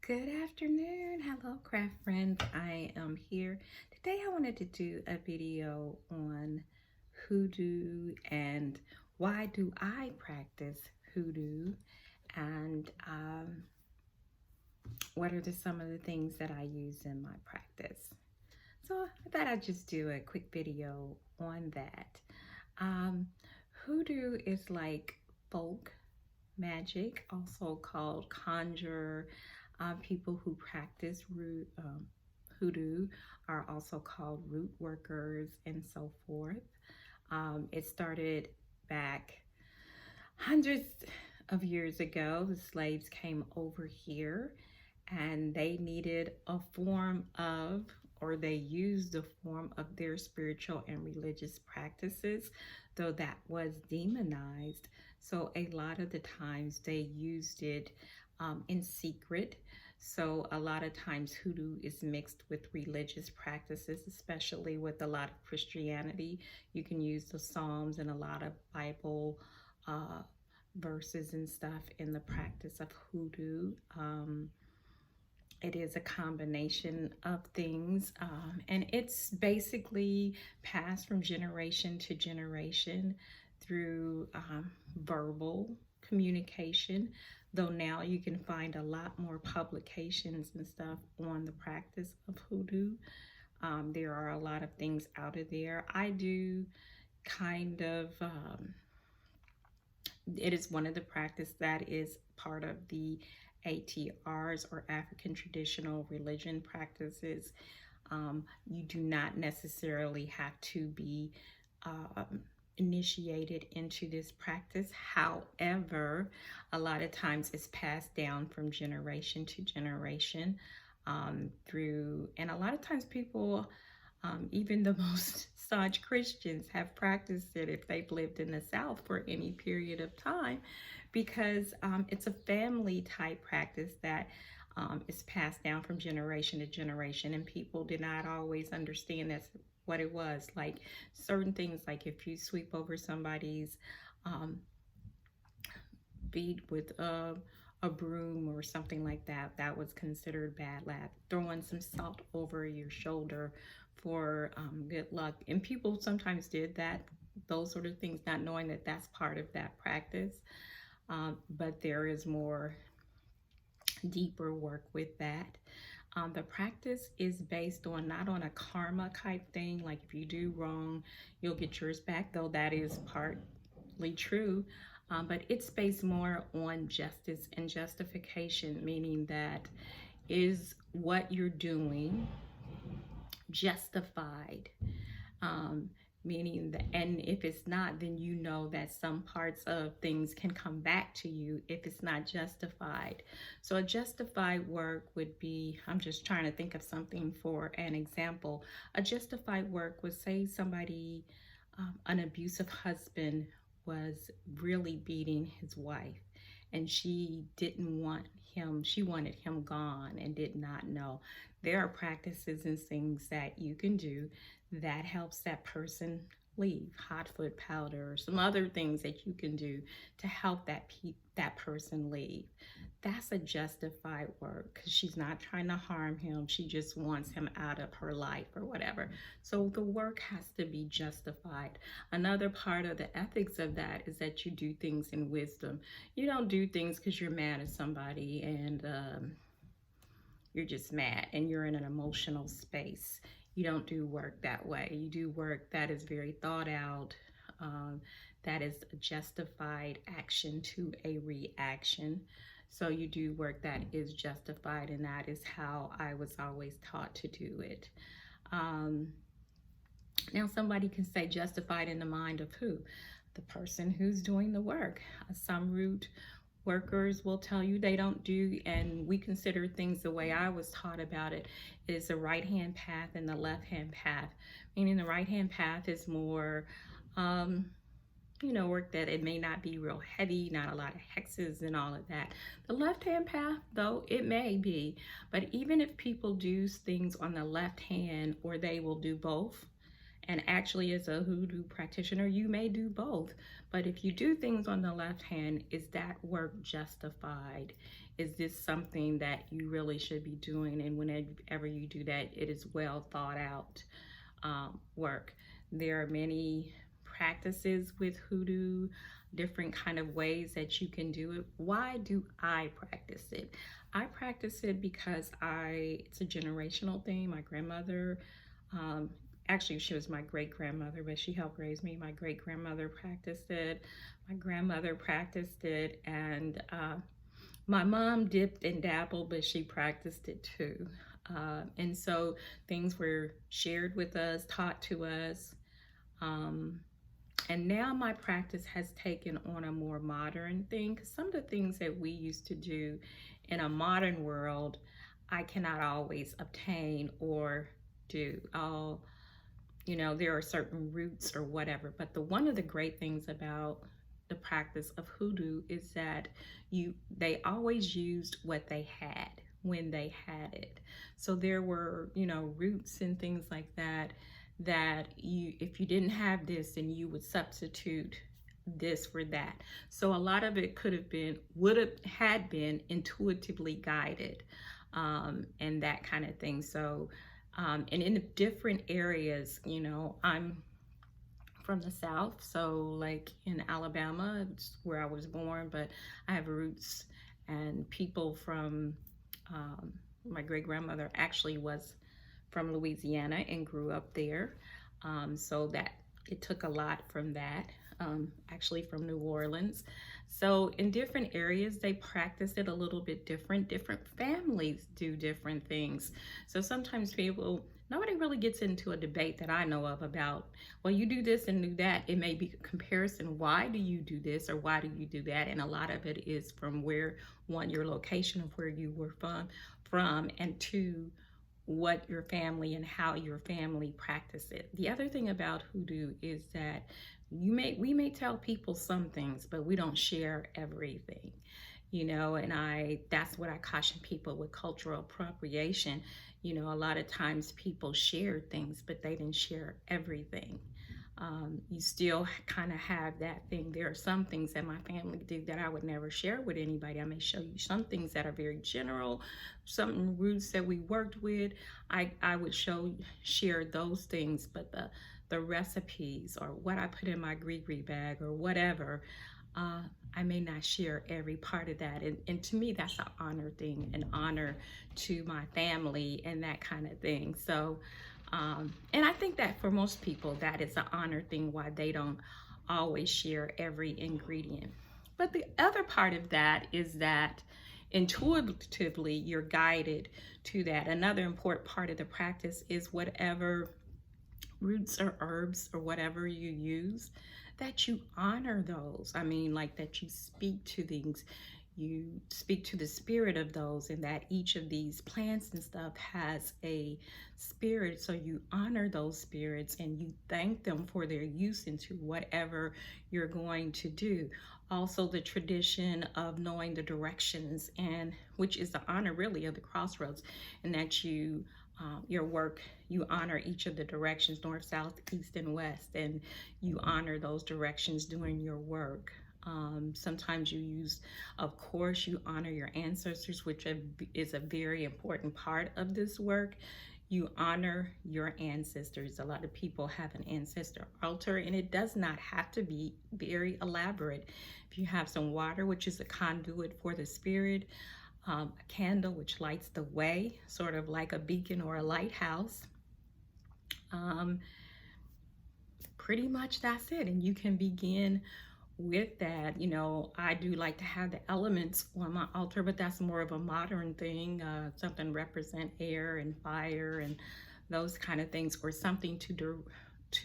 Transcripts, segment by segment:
Good afternoon. Hello, craft friends. I am here. Today I wanted to do a video on hoodoo and why do I practice hoodoo and what are some of the things that I use in my practice. So I thought I'd just do a quick video on that. Um, Hoodoo is like folk magic, also called conjure. People who practice hoodoo are also called root workers and so forth. It started back hundreds of years ago. The slaves came over here and they needed a form of, or they used a form of their spiritual and religious practices, though that was demonized. So a lot of the times they used it in secret. So a lot of times hoodoo is mixed with religious practices, especially with a lot of Christianity. You can use the Psalms and a lot of Bible verses and stuff in the practice of hoodoo. It is a combination of things, and it's basically passed from generation to generation through verbal communication, though now you can find a lot more publications and stuff on the practice of hoodoo. There are a lot of things out of there. I do kind of, it is one of the practice that is part of the ATRs, or African Traditional Religion Practices. You do not necessarily have to be initiated into this practice. However, a lot of times it's passed down from generation to generation and a lot of times people, even the most staunch Christians, have practiced it if they've lived in the South for any period of time, because it's a family type practice that is passed down from generation to generation, and people did not always understand that's what it was. Like certain things, like if you sweep over somebody's feet with a broom or something like that, that was considered bad luck. Throwing some salt over your shoulder for good luck. And people sometimes did that, those sort of things, not knowing that that's part of that practice. But there is more deeper work with that. The practice is based on not on a karma type thing, like if you do wrong, you'll get yours back, though that is partly true. But it's based more on justice and justification, meaning that is what you're doing justified? Meaning that, and if it's not, then you know that some parts of things can come back to you if it's not justified. So a justified work would be, I'm just trying to think of something for an example. A justified work would say somebody, an abusive husband was really beating his wife, and she didn't want him, she wanted him gone and did not know. There are practices and things that you can do that helps that person leave, hot foot powder or some other things that you can do to help that person leave. That's a justified work, because she's not trying to harm him, she just wants him out of her life or whatever. So the work has to be justified. Another part of the ethics of that is that you do things in wisdom. You don't do things because you're mad at somebody and you're just mad and you're in an emotional space. You don't do work that way. You do work that is very thought out, that is a justified action to a reaction. So you do work that is justified, and that is how I was always taught to do it. Now somebody can say justified in the mind of who? The person who's doing the work. Some root workers will tell you they don't do, and we consider things the way I was taught about it, is the right hand path and the left hand path. Meaning the right hand path is more work that it may not be real heavy, not a lot of hexes and all of that. The left hand path, though, it may be, but even if people do things on the left hand, or they will do both, And actually, as a hoodoo practitioner, you may do both. But if you do things on the left hand, is that work justified? Is this something that you really should be doing? And whenever you do that, it is well thought out work. There are many practices with hoodoo, different kind of ways that you can do it. Why do I practice it? I practice it because it's a generational thing. My grandmother, actually she was my great grandmother, but she helped raise me. My great grandmother practiced it. My grandmother practiced it, and my mom dipped and dabbled, but she practiced it too. And so things were shared with us, taught to us. And now my practice has taken on a more modern thing, because some of the things that we used to do in a modern world, I cannot always obtain or do. There are certain roots or whatever. But one of the great things about the practice of hoodoo is that they always used what they had when they had it. So there were, roots and things like that if you didn't have this, then you would substitute this for that. So a lot of it had been intuitively guided, and that kind of thing. So and in the different areas, I'm from the South, so like in Alabama, it's where I was born, but I have roots and people from my great grandmother actually was from Louisiana and grew up there. So that it took a lot from that, actually from New Orleans. So in different areas, they practice it a little bit different. Different families do different things. So sometimes nobody really gets into a debate that I know of about, well, you do this and do that. It may be a comparison. Why do you do this or why do you do that? And a lot of it is from your location of where you were from, and two, what your family and how your family practice it. The other thing about hoodoo is that we may tell people some things, but we don't share everything, and that's what I caution people with cultural appropriation. A lot of times people shared things, but they didn't share everything. You still kind of have that thing. There are some things that my family do that I would never share with anybody. I may show you some things that are very general, some roots that we worked with. I would share those things, but the recipes or what I put in my gree bag or whatever, I may not share every part of that. And to me, that's an honor thing, an honor to my family and that kind of thing. So, and I think that for most people, that is an honor thing, why they don't always share every ingredient. But the other part of that is that intuitively you're guided to that. Another important part of the practice is whatever roots or herbs or whatever you use, that you honor those. I mean, like that you speak to things. You speak to the spirit of those, and that each of these plants and stuff has a spirit. So you honor those spirits and you thank them for their use into whatever you're going to do. Also, the tradition of knowing the directions, and which is the honor really of the crossroads, and that your work, you honor each of the directions, north, south, east, and west, and you honor those directions during your work. Sometimes of course, you honor your ancestors, which is a very important part of this work. You honor your ancestors. A lot of people have an ancestor altar, and it does not have to be very elaborate. If you have some water, which is a conduit for the spirit, a candle which lights the way, sort of like a beacon or a lighthouse, pretty much that's it. And you can begin with that. I do like to have the elements on my altar, but that's more of a modern thing, something represent air and fire and those kind of things, or something to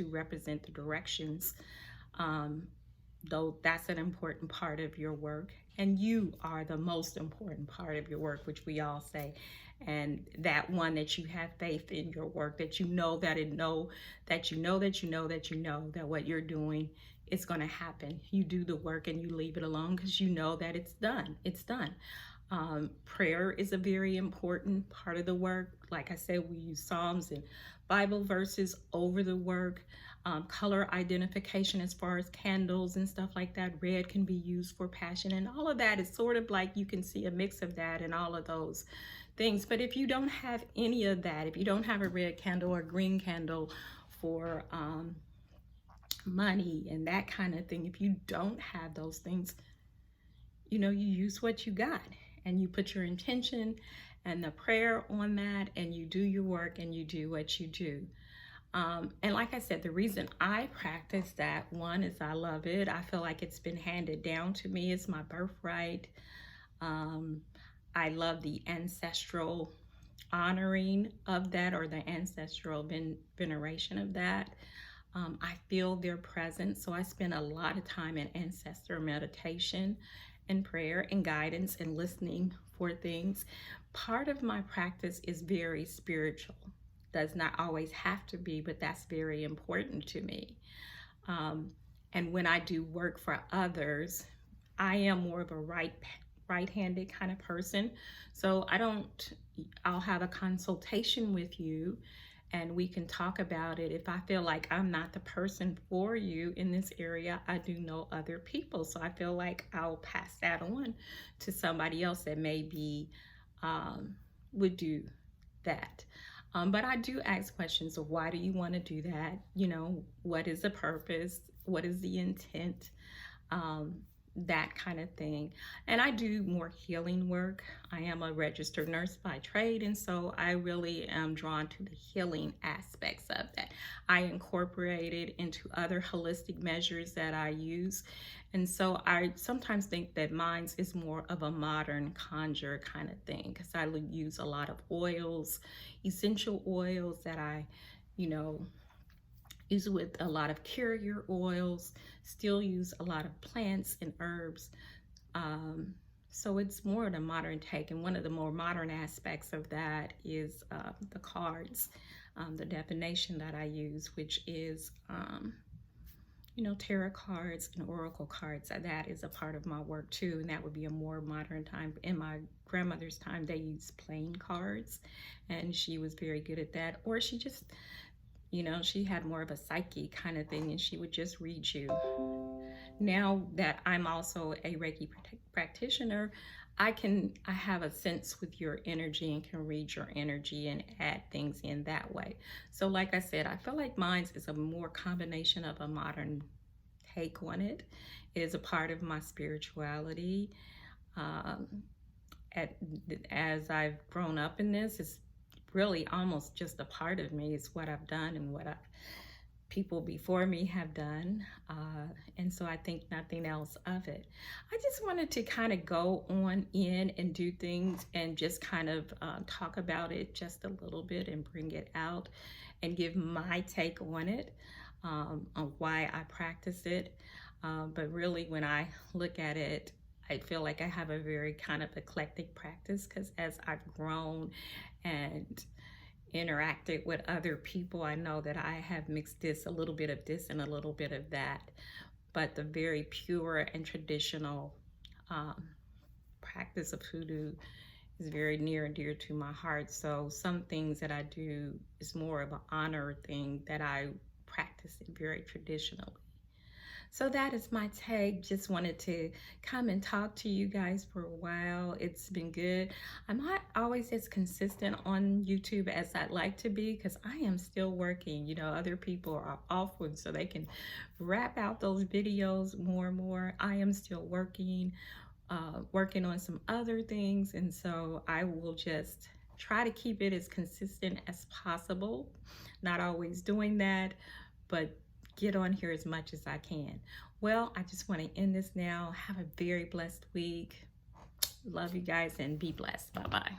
represent the directions, though that's an important part of your work, and you are the most important part of your work, which we all say. And that one, that you have faith in your work, that you know that what you're doing is going to happen. You do the work and you leave it alone because you know that it's done. Prayer is a very important part of the work. Like I said, we use Psalms and Bible verses over the work. Color identification as far as candles and stuff like that. Red can be used for passion, and all of that is sort of like you can see a mix of that and all of those things. But if you don't have any of that, if you don't have a red candle or green candle for money and that kind of thing, if you don't have those things, you know, you use what you got and you put your intention and the prayer on that, and you do your work and you do what you do. And like I said, the reason I practice that, one, is I love it. I feel like it's been handed down to me. It's my birthright. I love the ancestral honoring of that, or the ancestral veneration of that. I feel their presence, so I spend a lot of time in ancestor meditation and prayer and guidance and listening for things. Part of my practice is very spiritual. Does not always have to be, but that's very important to me. And when I do work for others, I am more of a right-handed kind of person. So I'll have a consultation with you and we can talk about it. If I feel like I'm not the person for you in this area, I do know other people. So I feel like I'll pass that on to somebody else that maybe would do that. But I do ask questions of, why do you want to do that? You know, what is the purpose? What is the intent? That kind of thing. And I do more healing work. I am a registered nurse by trade, and so I really am drawn to the healing aspects of that. I incorporate it into other holistic measures that I use. And so I sometimes think that mine is more of a modern conjure kind of thing, because I use a lot of oils, essential oils that I, use with a lot of carrier oils, still use a lot of plants and herbs. So it's more of a modern take. And one of the more modern aspects of that is the cards, the divination that I use, which is, tarot cards and oracle cards. That is a part of my work too. And that would be a more modern time. In my grandmother's time, they used plain cards, and she was very good at that. Or she just, she had more of a psyche kind of thing, and she would just read you. Now that I'm also a Reiki practitioner, I have a sense with your energy and can read your energy and add things in that way. So like I said, I feel like mine is a more combination of a modern take on it. It is a part of my spirituality. As I've grown up in this, it's really almost just a part of me. It's what I've done and what people before me have done, and so I think nothing else of it. I just wanted to kind of go on in and do things and just kind of talk about it just a little bit and bring it out and give my take on it, on why I practice it. But really, when I look at it, I feel like I have a very kind of eclectic practice, because as I've grown and interacted with other people, I know that I have mixed a little bit of this and a little bit of that. But the very pure and traditional practice of hoodoo is very near and dear to my heart. So some things that I do is more of an honor thing that I practice it very traditionally. So that is my take. Just wanted to come and talk to you guys for a while. It's been good. I'm not always as consistent on YouTube as I'd like to be, because I am still working. Other people are off with, so they can wrap out those videos more and more. I am still working on some other things, and so I will just try to keep it as consistent as possible. Not always doing that, but get on here as much as I can. Well, I just want to end this now. Have a very blessed week. Love you guys and be blessed. Bye-bye.